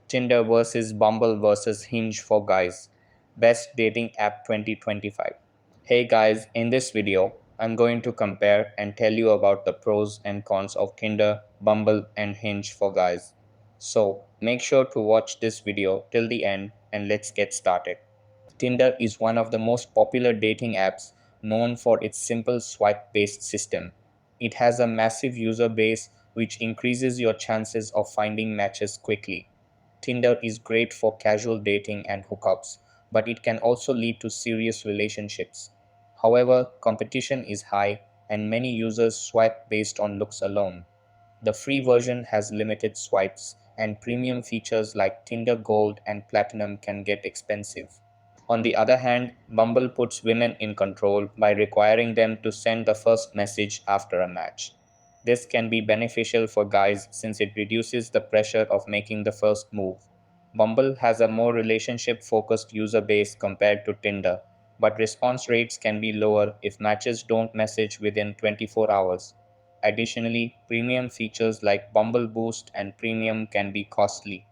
Tinder versus Bumble versus Hinge for guys. Best dating app 2025. Hey guys, in this video, I'm going to compare and tell you about the pros and cons of Tinder, Bumble, and Hinge for guys. So make sure to watch this video till the end and let's get started. Tinder is one of the most popular dating apps known for its simple swipe based system. It has a massive user base which increases your chances of finding matches quickly. Tinder is great for casual dating and hookups, but it can also lead to serious relationships. However, competition is high and many users swipe based on looks alone. The free version has limited swipes, and premium features like Tinder Gold and Platinum can get expensive. On the other hand, Bumble puts women in control by requiring them to send the first message after a match. This can be beneficial for guys since it reduces the pressure of making the first move. Bumble has a more relationship focused user base compared to Tinder, but response rates can be lower if matches don't message within 24 hours. Additionally, premium features like Bumble Boost and Premium can be costly.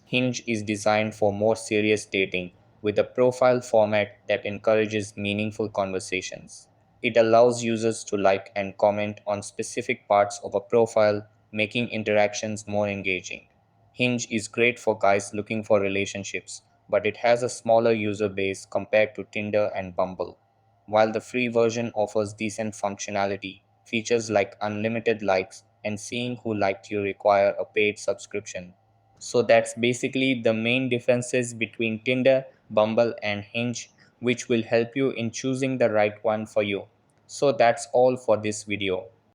Hinge is designed for more serious dating with a profile format that encourages meaningful conversations. It allows users to like and comment on specific parts of a profile, making interactions more engaging. Hinge is great for guys looking for relationships, but it has a smaller user base compared to Tinder and Bumble. While the free version offers decent functionality, features like unlimited likes and seeing who liked you require a paid subscription. So that's basically the main differences between Tinder, Bumble, and Hinge, which will help you in choosing the right one for you. So that's all for this video.